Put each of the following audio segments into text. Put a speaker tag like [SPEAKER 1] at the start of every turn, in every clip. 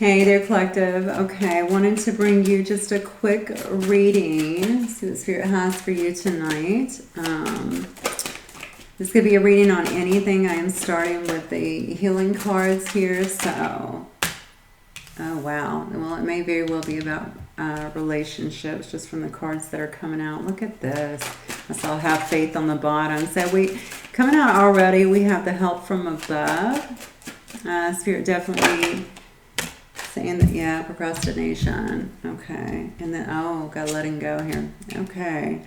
[SPEAKER 1] Hey there, collective. Okay, I wanted to bring you just a quick reading. See what Spirit has for you tonight. This could be a reading on anything. I am starting with the healing cards here. So, oh wow. Well, it may very well be about relationships just from the cards that are coming out. Look at this. I saw have faith on the bottom. So coming out already, we have the help from above. Spirit definitely saying that, yeah, procrastination. Okay. And then, got letting go here. Okay.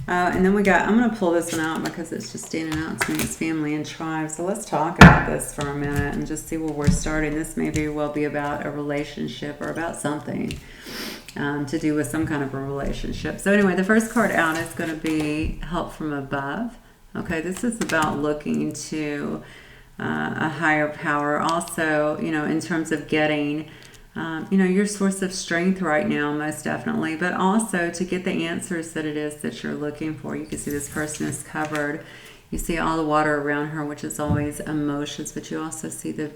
[SPEAKER 1] And then I'm going to pull this one out because it's just standing out to me. It's family and tribe. So let's talk about this for a minute and just see where we're starting. This may very well be about a relationship or about something to do with some kind of a relationship. So anyway, the first card out is going to be help from above. Okay. This is about looking to a higher power. Also, in terms of getting your source of strength right now, most definitely, but also to get the answers that it is that you're looking for. You can see this person is covered. You see all the water around her, which is always emotions, but you also see the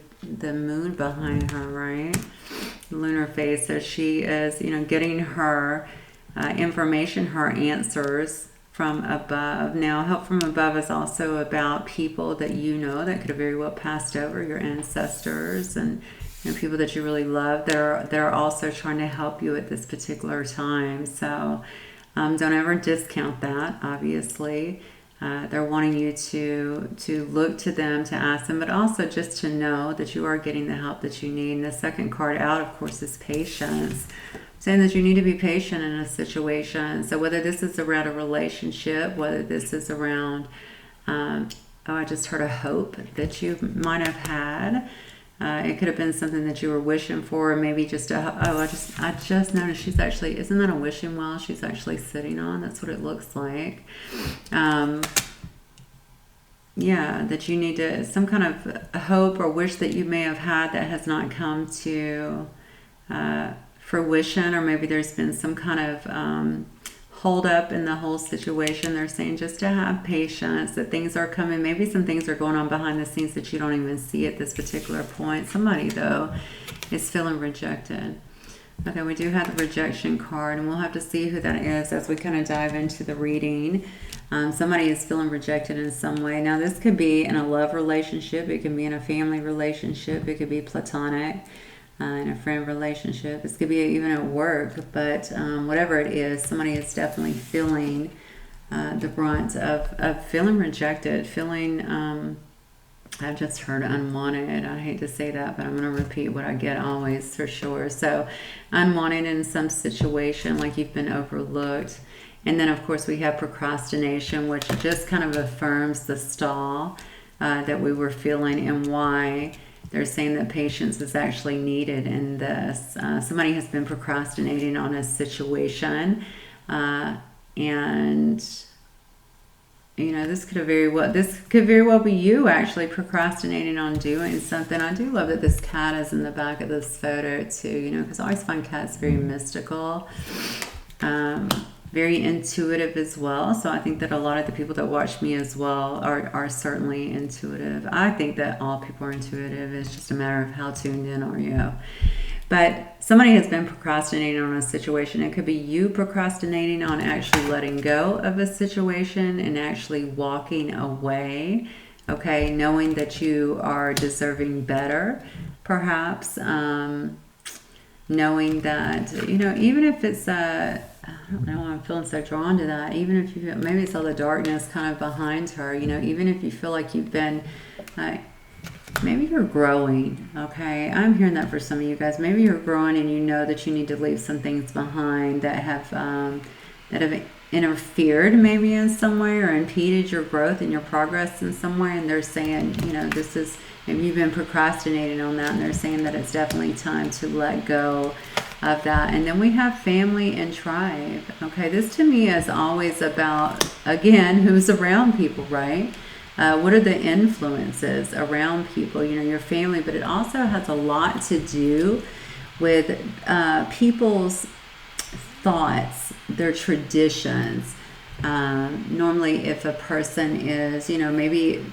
[SPEAKER 1] moon behind her, right? The lunar phase. So she is, getting her information, her answers from above. Now, help from above is also about people that that could have very well passed over, your ancestors and people that you really love. They're also trying to help you at this particular time. So don't ever discount that, obviously. They're wanting you to look to them, to ask them, but also just to know that you are getting the help that you need. And the second card out, of course, is patience. Saying that you need to be patient in a situation. So whether this is around a relationship, whether this is around, I just heard a hope that you might have had. It could have been something that you were wishing for, or maybe just I just noticed she's actually, isn't that a wishing well she's actually sitting on? That's what it looks like. Yeah, that you need to, some kind of hope or wish that you may have had that has not come to fruition, or maybe there's been some kind of hold up in the whole situation. They're saying just to have patience, that things are coming. Maybe some things are going on behind the scenes that you don't even see at this particular point. Somebody, though, is feeling rejected. Okay, we do have the rejection card, and we'll have to see who that is as we kind of dive into the reading. Somebody is feeling rejected in some way. Now, this could be in a love relationship. It can be in a family relationship. It could be platonic. In a friend relationship. This could be even at work, but whatever it is, somebody is definitely feeling the brunt of feeling rejected, feeling, I've just heard unwanted. I hate to say that, but I'm going to repeat what I get always for sure. So unwanted in some situation, like you've been overlooked. And then, of course, we have procrastination, which just kind of affirms the stall that we were feeling and why. They're saying that patience is actually needed in this. Somebody has been procrastinating on a situation, and this could very well be you actually procrastinating on doing something. I do love that this cat is in the back of this photo too. Because I always find cats very mystical. Very intuitive as well. So I think that a lot of the people that watch me as well are certainly intuitive. I think that all people are intuitive. It's just a matter of how tuned in are you. But somebody has been procrastinating on a situation. It could be you procrastinating on actually letting go of a situation and actually walking away. Okay, knowing that you are deserving better, perhaps. Knowing that, even if it's I don't know, I'm feeling so drawn to that. Even if you feel, maybe it's all the darkness kind of behind her, even if you feel like you've been, maybe you're growing, okay? I'm hearing that for some of you guys. Maybe you're growing and you know that you need to leave some things behind that have interfered maybe in some way or impeded your growth and your progress in some way. And they're saying, this is, maybe you've been procrastinating on that, and they're saying that it's definitely time to let go of that. And then we have family and tribe. Okay, this to me is always about, again, who's around people, right? What are the influences around people, your family, but it also has a lot to do with people's thoughts, their traditions, Normally if a person is, maybe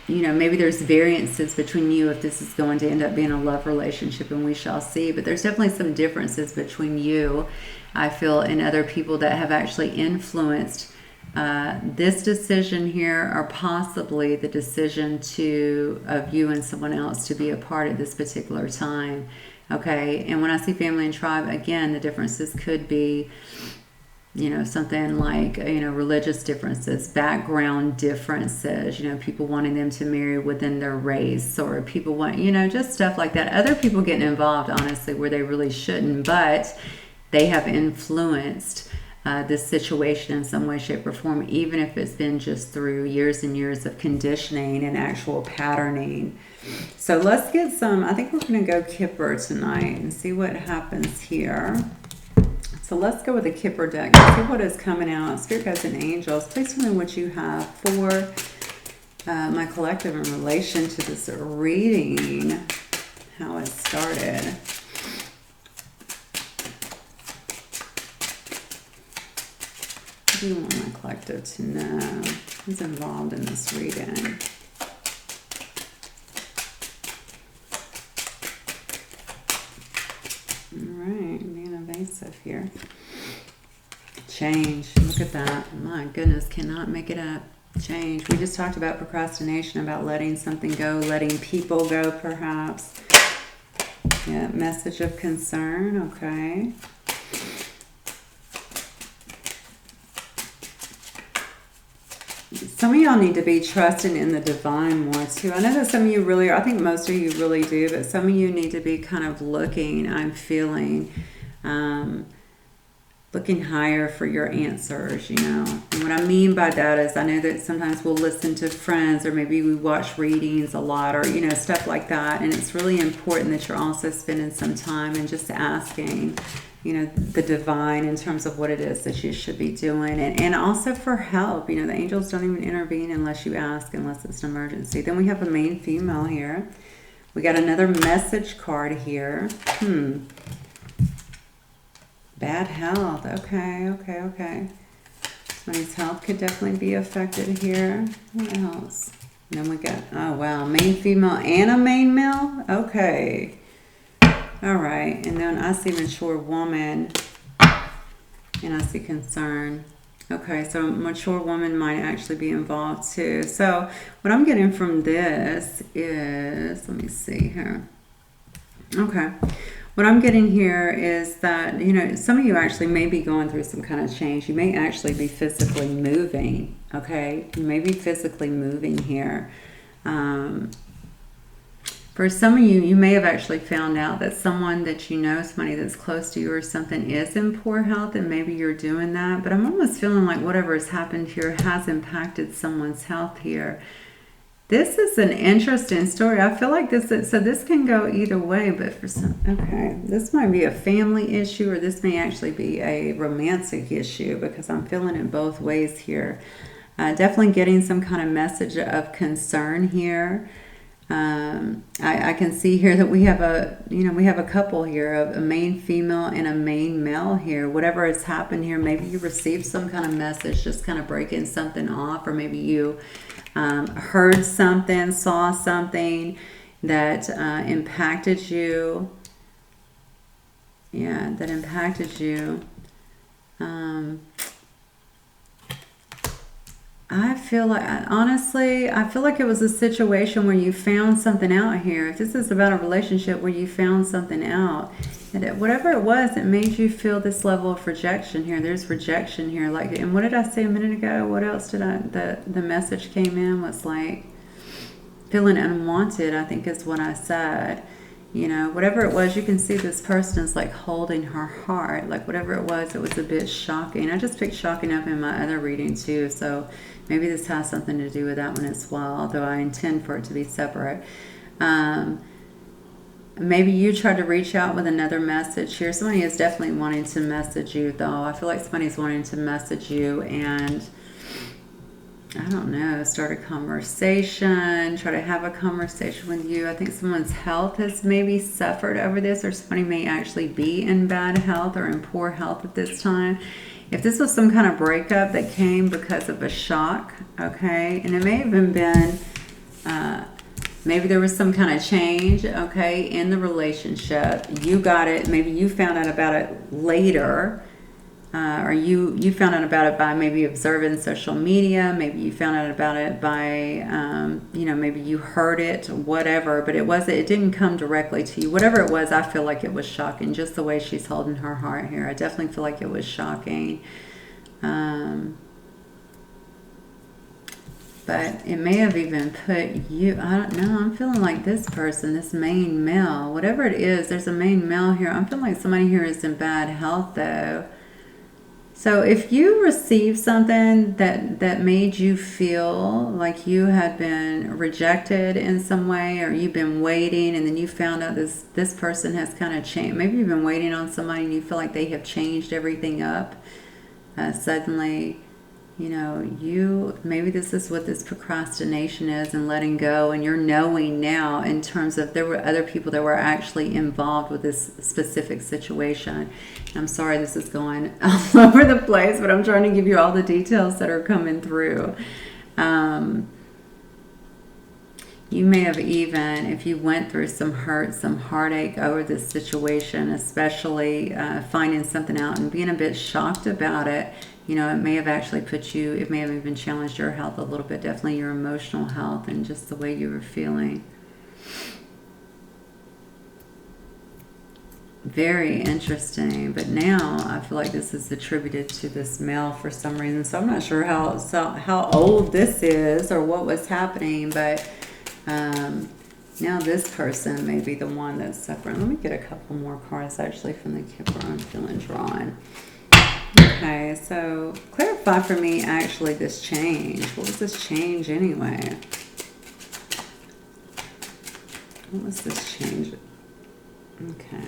[SPEAKER 1] there's variances between you if this is going to end up being a love relationship, and we shall see. But there's definitely some differences between you, I feel, and other people that have actually influenced this decision here, or possibly the decision of you and someone else to be apart at this particular time. Okay, and when I see family and tribe, again, the differences could be, something like, religious differences, background differences, people wanting them to marry within their race, or people want, just stuff like that. Other people getting involved, honestly, where they really shouldn't, but they have influenced this situation in some way, shape, or form, even if it's been just through years and years of conditioning and actual patterning. So let's get some, I think we're going to go Kipper tonight and see what happens here. So let's go with the Kipper deck and see what is coming out. Spirit guides and angels, please tell me what you have for my collective in relation to this reading, how it started. What do you want my collective to know? Who's involved in this reading? Alright, being evasive here. Change. Look at that. My goodness, cannot make it up. Change. We just talked about procrastination, about letting something go, letting people go, perhaps. Yeah, message of concern. Okay. Some of y'all need to be trusting in the divine more too. I know that some of you really are. I think most of you really do, but some of you need to be kind of looking, I'm feeling, looking higher for your answers, And what I mean by that is, I know that sometimes we'll listen to friends, or maybe we watch readings a lot, or, stuff like that. And it's really important that you're also spending some time and just asking, the divine in terms of what it is that you should be doing, and also for help. The angels don't even intervene unless you ask, unless it's an emergency. Then we have a main female here. We got another message card here. Bad health. Okay. Somebody's health could definitely be affected here. What else? And then we got, oh wow, main female and a main male? Okay. All right, and then I see mature woman, and I see concern. Okay, so mature woman might actually be involved too. So what I'm getting from this is, let me see here. Okay, what I'm getting here is that, some of you actually may be going through some kind of change. You may actually be physically moving, okay? You may be physically moving here. For some of you, you may have actually found out that someone that somebody that's close to you or something, is in poor health, and maybe you're doing that. But I'm almost feeling like whatever has happened here has impacted someone's health here. This is an interesting story. I feel like this can go either way, but for some, okay, this might be a family issue, or this may actually be a romantic issue, because I'm feeling it both ways here. Definitely getting some kind of message of concern here. I can see here that we have a couple here, of a main female and a main male here. Whatever has happened here, maybe you received some kind of message, just kind of breaking something off, or maybe you heard something, saw something that impacted you. Yeah, that impacted you. I feel like, honestly, I feel like it was a situation where you found something out here. If this is about a relationship where you found something out, and whatever it was, it made you feel this level of rejection here. There's rejection here. Like, and what did I say a minute ago? What else did the message came in was like feeling unwanted, I think is what I said. Whatever it was, you can see this person is like holding her heart. Like whatever it was a bit shocking. I just picked shocking up in my other reading too. So maybe this has something to do with that one as well, although I intend for it to be separate. Maybe you tried to reach out with another message here. Somebody is definitely wanting to message you, though. I feel like somebody's wanting to message you and, I don't know, start a conversation, try to have a conversation with you. I think someone's health has maybe suffered over this, or somebody may actually be in bad health or in poor health at this time. If this was some kind of breakup that came because of a shock, okay, and it may have even been, maybe there was some kind of change, okay, in the relationship. You got it, maybe you found out about it later, or you found out about it by maybe observing social media. Maybe you found out about it by, you know, maybe you heard it, whatever. But it didn't come directly to you. Whatever it was, I feel like it was shocking. Just the way she's holding her heart here, I definitely feel like it was shocking. But it may have even put you, I don't know, I'm feeling like this person, this main male, whatever it is, there's a main male here. I'm feeling like somebody here is in bad health though. So if you received something that made you feel like you had been rejected in some way, or you've been waiting and then you found out this person has kind of changed. Maybe you've been waiting on somebody and you feel like they have changed everything up. Suddenly, you know, maybe this is what this procrastination is, and letting go, and you're knowing now in terms of there were other people that were actually involved with this specific situation. I'm sorry this is going all over the place, but I'm trying to give you all the details that are coming through. You may have even, if you went through some hurt, some heartache over this situation, especially finding something out and being a bit shocked about it, you know, it may have actually put you, it may have even challenged your health a little bit, definitely your emotional health and just the way you were feeling. Very interesting. But now I feel like this is attributed to this male for some reason. So I'm not sure how old this is or what was happening, but now this person may be the one that's suffering. Let me get a couple more cards actually from the Kipper I'm feeling drawn. Okay, so clarify for me actually this change. What was this change anyway? What was this change? Okay.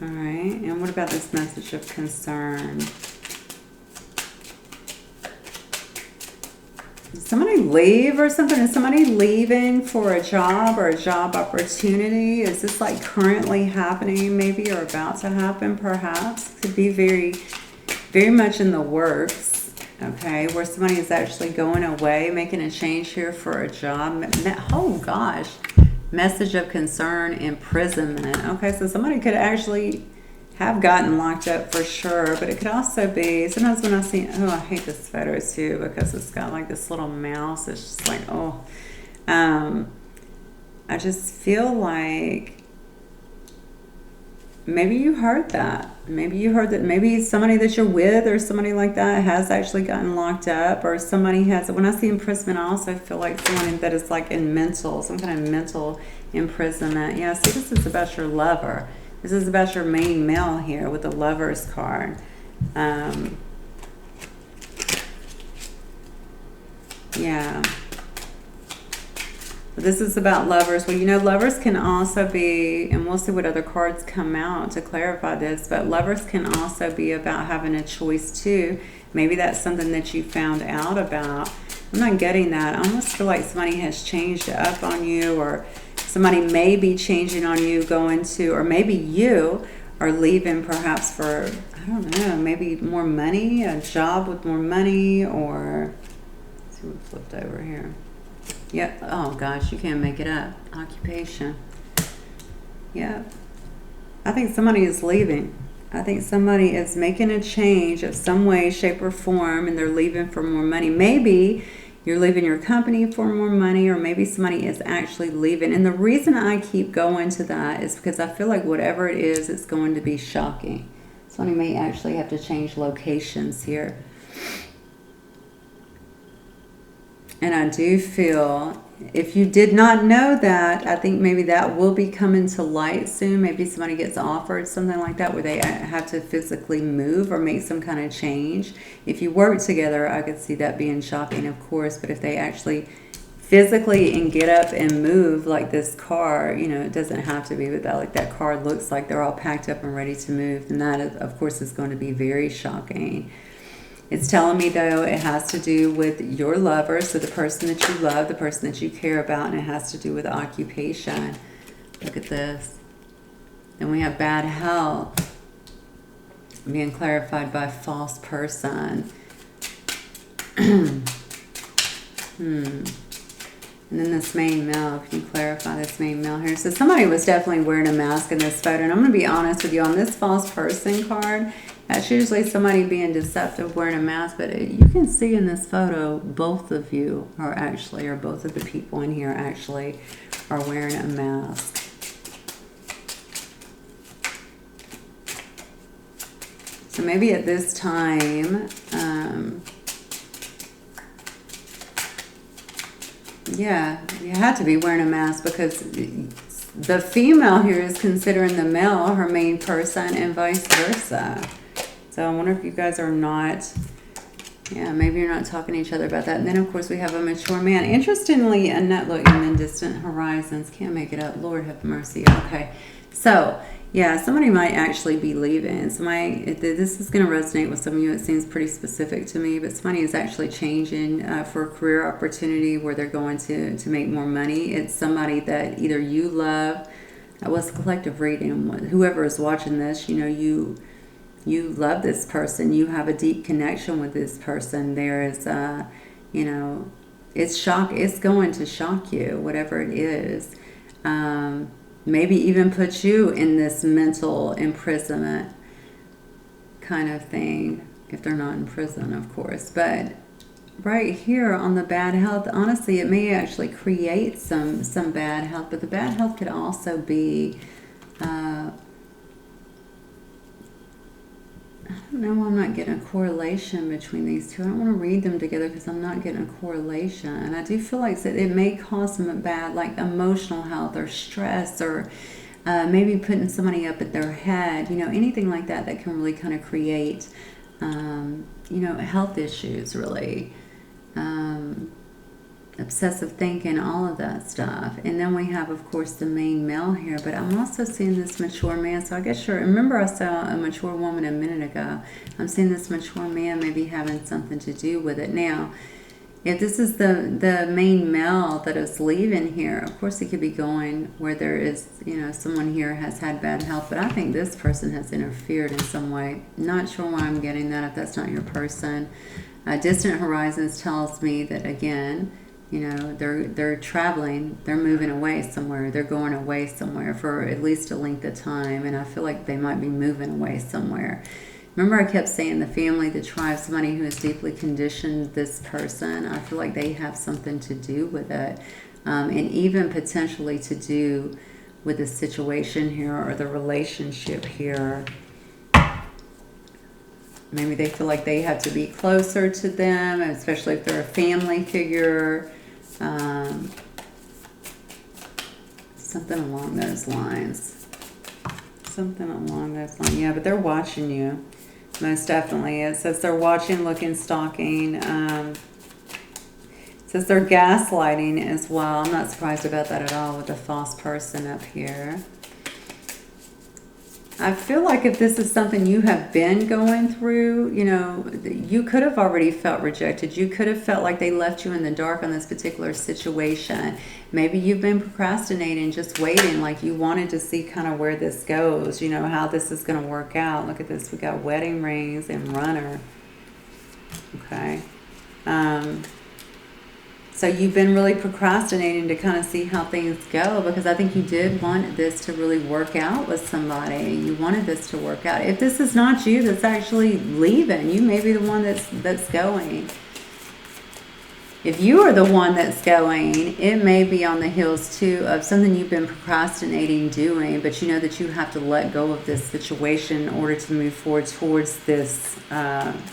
[SPEAKER 1] All right, and what about this message of concern? Did somebody leave or something? Is somebody leaving for a job or a job opportunity? Is this like currently happening maybe, or about to happen perhaps? Could be very, very much in the works, okay, where somebody is actually going away, making a change here for a job. Oh gosh, message of concern, imprisonment. Okay, so somebody could actually have gotten locked up for sure, but it could also be, sometimes when I see, oh, I hate this photo too because it's got like this little mouse. It's just like, oh, I just feel like maybe you heard that. Maybe you heard that maybe somebody that you're with or somebody like that has actually gotten locked up, or somebody has, when I see imprisonment, I also feel like someone that is like in mental, some kind of mental imprisonment. Yeah, see, this is about your lover. This is about your main male here with the Lover's card. Yeah. This is about lovers. Well, you know, lovers can also be, and we'll see what other cards come out to clarify this, but lovers can also be about having a choice too. Maybe that's something that you found out about. I'm not getting that. I almost feel like somebody has changed up on you, or somebody may be changing on you, going to, or maybe you are leaving perhaps for, I don't know, maybe more money, a job with more money, or, let's see what flipped over here. Yep. Oh gosh, you can't make it up. Occupation. Yep. I think somebody is leaving. I think somebody is making a change of some way, shape, or form, and they're leaving for more money. Maybe you're leaving your company for more money, or maybe somebody is actually leaving. And the reason I keep going to that is because I feel like whatever it is, it's going to be shocking. Somebody may actually have to change locations here. And I do feel, if you did not know that, I think maybe that will be coming to light soon. Maybe somebody gets offered something like that where they have to physically move or make some kind of change. If you work together, I could see that being shocking, of course. But if they actually physically and get up and move like this car, you know, it doesn't have to be, but that, like that car looks like they're all packed up and ready to move. And that, of course, is going to be very shocking. It's telling me, though, it has to do with your lover, so the person that you love, the person that you care about, and it has to do with occupation. Look at this. Then we have bad health. being clarified by false person. And then this main male, can you clarify this main male here? So somebody was definitely wearing a mask in this photo. And I'm going to be honest with you, on this false person card, that's usually somebody being deceptive wearing a mask. But you can see in this photo, both of you are actually, or both of the people in here actually are wearing a mask. So maybe at this time, yeah, you had to be wearing a mask because the female here is considering the male her main person and vice versa. So I wonder if you guys are not, yeah, maybe you're not talking to each other about that. And then, of course, we have a mature man. Interestingly, a nut looking in distant horizons. Can't make it up. Lord have mercy. Okay. So, yeah, somebody might actually be leaving. This is going to resonate with some of you. It seems pretty specific to me, but somebody is actually changing for a career opportunity where they're going to make more money. It's somebody that either you love. What's the collective reading? Whoever is watching this, you know, you love this person. You have a deep connection with this person. There is, you know, it's going to shock you, whatever it is. Maybe even put you in this mental imprisonment kind of thing, if they're not in prison, of course. But right here on the bad health, honestly, it may actually create some bad health, but the bad health could also be, I don't know, I'm not getting a correlation between these two. I don't want to read them together because I'm not getting a correlation. And I do feel like it may cause some bad, like emotional health or stress, or maybe putting somebody up at their head, you know, anything like that that can really kind of create, you know, health issues, really. Obsessive thinking, all of that stuff. And then we have, of course, the main male here, but I'm also seeing this mature man. So I guess remember I saw a mature woman a minute ago. I'm seeing this mature man maybe having something to do with it. Now, if this is the main male that is leaving here, of course it could be going where there is, you know, someone here has had bad health, but I think this person has interfered in some way. Not sure why I'm getting that if that's not your person. Distant horizons tells me that, again, you know, they're traveling, they're moving away somewhere, they're going away somewhere for at least a length of time, and I feel like they might be moving away somewhere. Remember I kept saying the family, the tribe, somebody who has deeply conditioned this person. I feel like they have something to do with it, and even potentially to do with the situation here or the relationship here. Maybe they feel like they have to be closer to them, especially if they're a family figure. Something along those lines. Something along those lines. Yeah, but they're watching you. Most definitely. It says they're watching, looking, stalking. It says they're gaslighting as well. I'm not surprised about that at all with the false person up here. I feel like if this is something you have been going through, you know, you could have already felt rejected. You could have felt like they left you in the dark on this particular situation. Maybe you've been procrastinating, just waiting, like you wanted to see kind of where this goes, you know, how this is going to work out. Look at this. We got wedding rings and runner. Okay. So you've been really procrastinating to kind of see how things go, because I think you did want this to really work out with somebody. You wanted this to work out. If this is not you that's actually leaving, you may be the one that's going. If you are the one that's going, it may be on the heels too of something you've been procrastinating doing, but you know that you have to let go of this situation in order to move forward towards this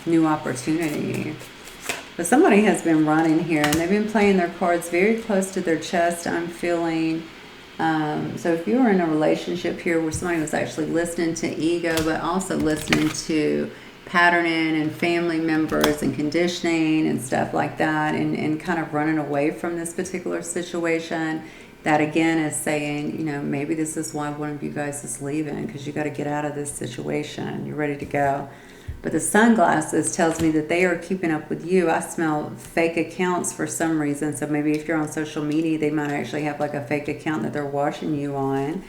[SPEAKER 1] new opportunity. But somebody has been running here, and they've been playing their cards very close to their chest, I'm feeling. So if you were in a relationship here where somebody was actually listening to ego, but also listening to patterning and family members and conditioning and stuff like that, and kind of running away from this particular situation, that again is saying, you know, maybe this is why one of you guys is leaving, because you got to get out of this situation. You're ready to go. But the sunglasses tells me that they are keeping up with you. I smell fake accounts for some reason. So maybe if you're on social media, they might actually have like a fake account that they're watching you on.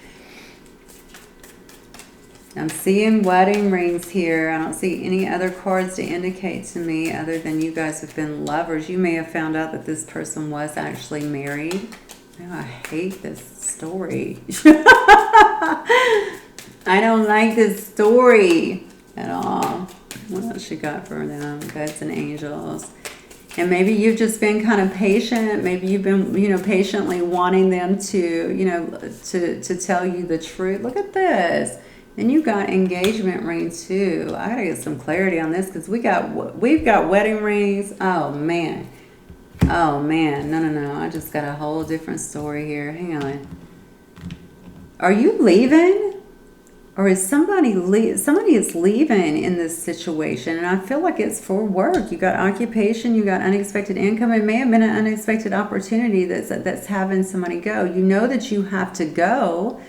[SPEAKER 1] I'm seeing wedding rings here. I don't see any other cards to indicate to me other than you guys have been lovers. You may have found out that this person was actually married. Oh, I hate this story. I don't like this story at all. What else you got for them? Beds and angels. And maybe you've just been kind of patient. Maybe you've been, patiently wanting them to, to tell you the truth. Look at this. And you got engagement ring too. I gotta get some clarity on this because we've got wedding rings. Oh man. No. I just got a whole different story here. Hang on. Are you leaving? Or is somebody is leaving in this situation? And I feel like it's for work. You got occupation, you got unexpected income. It may have been an unexpected opportunity that's having somebody go. You know that you have to go.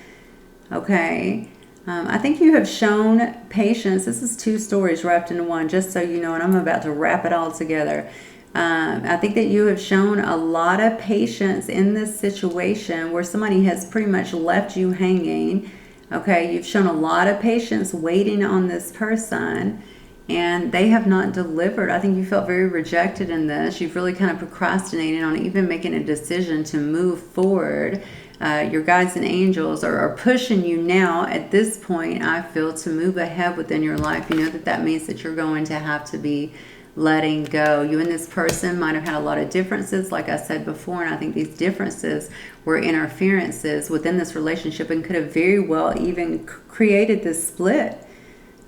[SPEAKER 1] Okay. I think you have shown patience. This is 2 stories wrapped into one, just so you know, and I'm about to wrap it all together. I think that you have shown a lot of patience in this situation where somebody has pretty much left you hanging. Okay, you've shown a lot of patience waiting on this person, and they have not delivered. I think you felt very rejected in this. You've really kind of procrastinated on even making a decision to move forward. Your guides and angels are pushing you now at this point, I feel, to move ahead within your life. You know that means that you're going to have to be letting go. You and this person might have had a lot of differences, like I said before, and I think these differences were interferences within this relationship and could have very well even created this split.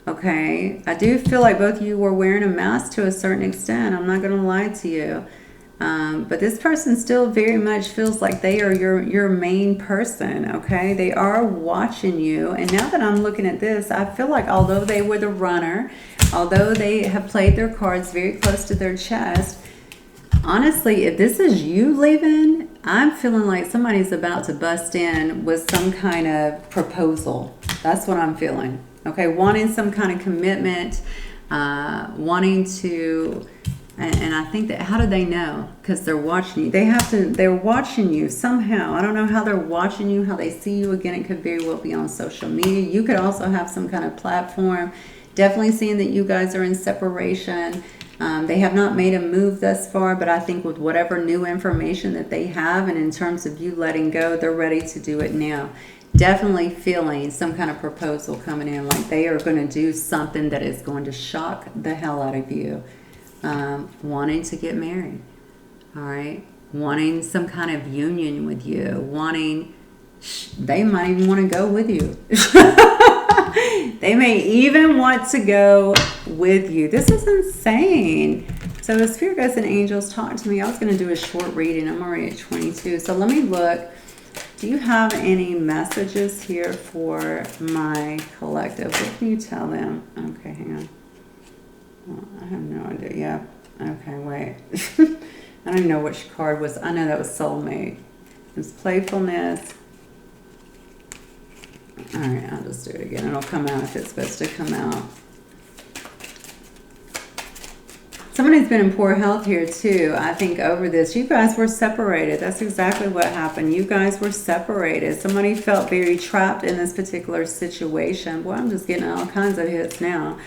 [SPEAKER 1] Okay, I do feel like both of you were wearing a mask to a certain extent. I'm not going to lie to you. But this person still very much feels like they are your main person, okay? They are watching you. And now that I'm looking at this, I feel like although they were the runner, although they have played their cards very close to their chest, honestly, if this is you leaving, I'm feeling like somebody's about to bust in with some kind of proposal. That's what I'm feeling, okay? Wanting some kind of commitment, wanting to... And I think that, how do they know? Because they're watching you. They're watching you somehow. I don't know how they're watching you, how they see you again. It could very well be on social media. You could also have some kind of platform. Definitely seeing that you guys are in separation. They have not made a move thus far, but I think with whatever new information that they have, and in terms of you letting go, they're ready to do it now. Definitely feeling some kind of proposal coming in, like they are going to do something that is going to shock the hell out of you. Wanting to get married, all right, wanting some kind of union with you, they might even want to go with you. They may even want to go with you. This is insane. So the spirit guides and angels talk to me. I was going to do a short reading. I'm already at 22. So let me look. Do you have any messages here for my collective? What can you tell them? Okay, hang on. I have no idea. Yeah. Okay, wait. I don't even know which card was. I know that was soulmate. It's playfulness. All right, I'll just do it again. It'll come out if it's supposed to come out. Somebody's been in poor health here too, I think, over this. You guys were separated. That's exactly what happened. You guys were separated. Somebody felt very trapped in this particular situation. Boy, I'm just getting all kinds of hits now.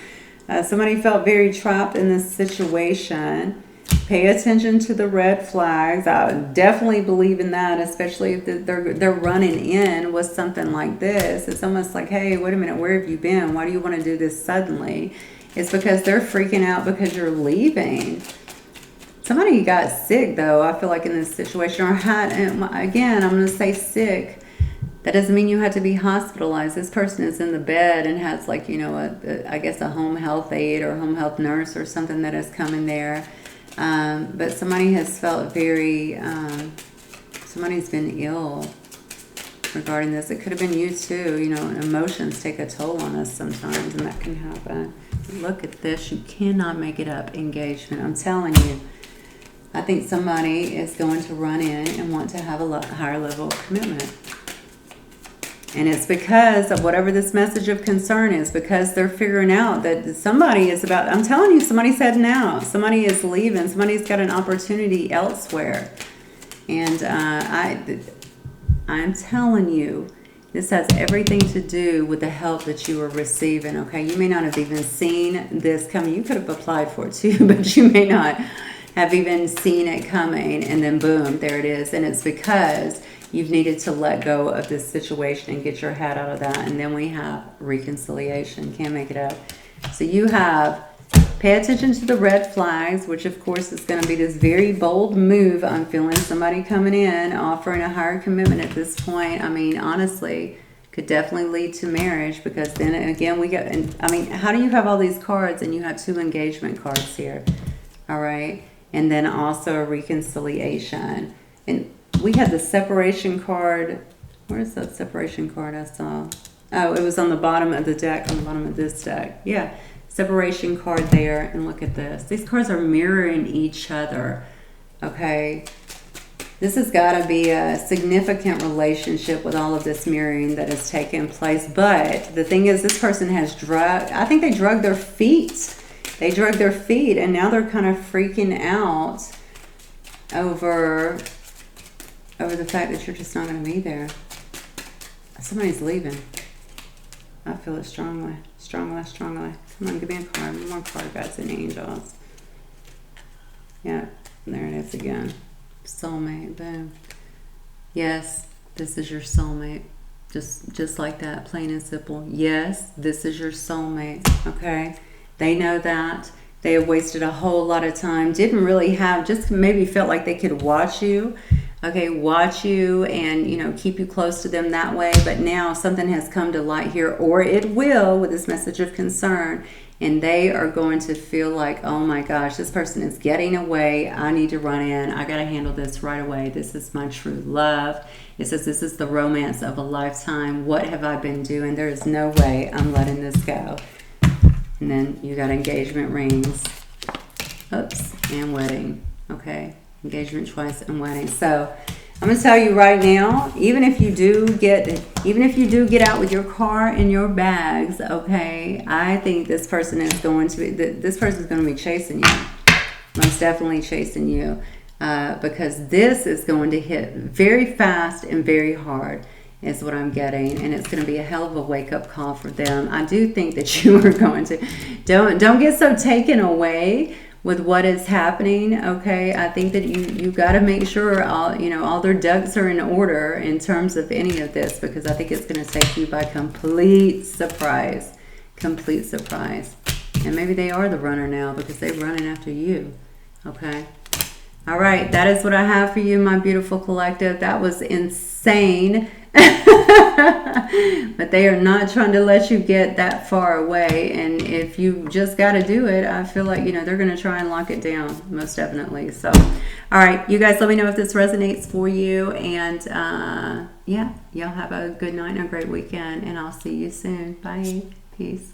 [SPEAKER 1] Somebody felt very trapped in this situation. Pay attention to the red flags. I definitely believe in that, especially if they're running in with something like this. It's almost like, hey, wait a minute, where have you been? Why do you want to do this suddenly? It's because they're freaking out because you're leaving. Somebody got sick, though, I feel like, in this situation. Or had, and again, I'm going to say sick. That doesn't mean you have to be hospitalized. This person is in the bed and has, like, I guess a home health aide or home health nurse or something that has come in there. But somebody has felt somebody's been ill regarding this. It could have been you too. Emotions take a toll on us sometimes, and that can happen. Look at this. You cannot make it up. Engagement. I'm telling you. I think somebody is going to run in and want to have a higher level of commitment. And it's because of whatever this message of concern is, because they're figuring out that somebody is I'm telling you, somebody's heading out. Somebody is leaving. Somebody's got an opportunity elsewhere. And I'm telling you, This has everything to do with the help that you are receiving, okay? You may not have even seen this coming. You could have applied for it too, but you may not have even seen it coming, and then boom, there it is. And it's because you've needed to let go of this situation and get your head out of that. And then we have reconciliation. Can't make it up. So you have pay attention to the red flags, which of course is going to be this very bold move. I'm feeling somebody coming in, offering a higher commitment at this point. I mean, honestly, could definitely lead to marriage, because then again, we get, and I mean, how do you have all these cards and you have 2 engagement cards here? All right. And then also a reconciliation. And we had the separation card. Where's that separation card I saw? Oh, it was on the bottom of the deck, on the bottom of this deck. Yeah, separation card there. And look at this. These cards are mirroring each other. Okay. This has got to be a significant relationship with all of this mirroring that has taken place. But the thing is, this person has I think they drug their feet. They drug their feet, and now they're kind of freaking out over the fact that you're just not going to be there. Somebody's leaving. I feel it strongly. Strongly. Come on, give me a card. One more card, guys and angels. Yeah, there it is again. Soulmate, boom. Yes, this is your soulmate. Just like that, plain and simple. Yes, this is your soulmate, okay? They know that. They have wasted a whole lot of time. Didn't really have, just maybe felt like they could watch you. Okay, watch you and, you know, keep you close to them that way. But now something has come to light here, or it will, with this message of concern. And they are going to feel like, oh my gosh, this person is getting away. I need to run in. I got to handle this right away. This is my true love. It says this is the romance of a lifetime. What have I been doing? There is no way I'm letting this go. And then you got engagement rings. Oops, and wedding. Okay, engagement twice and wedding. So I'm gonna tell you right now, even if you do get out with your car and your bags, okay, I think this person is going to be chasing you, most definitely chasing you, because this is going to hit very fast and very hard, is what I'm getting, and it's going to be a hell of a wake-up call for them. I do think that you are going to don't get so taken away with what is happening, okay? I think that you got to make sure all their ducks are in order in terms of any of this, because I think it's going to take you by complete surprise. And maybe they are the runner now because they're running after you, okay? All right, that is what I have for you, my beautiful collective. That was insane. But they are not trying to let you get that far away, and if you just got to do it, I feel like they're going to try and lock it down, most definitely. So all right, you guys, let me know if this resonates for you, and yeah, y'all have a good night and a great weekend, and I'll see you soon. Bye. Peace.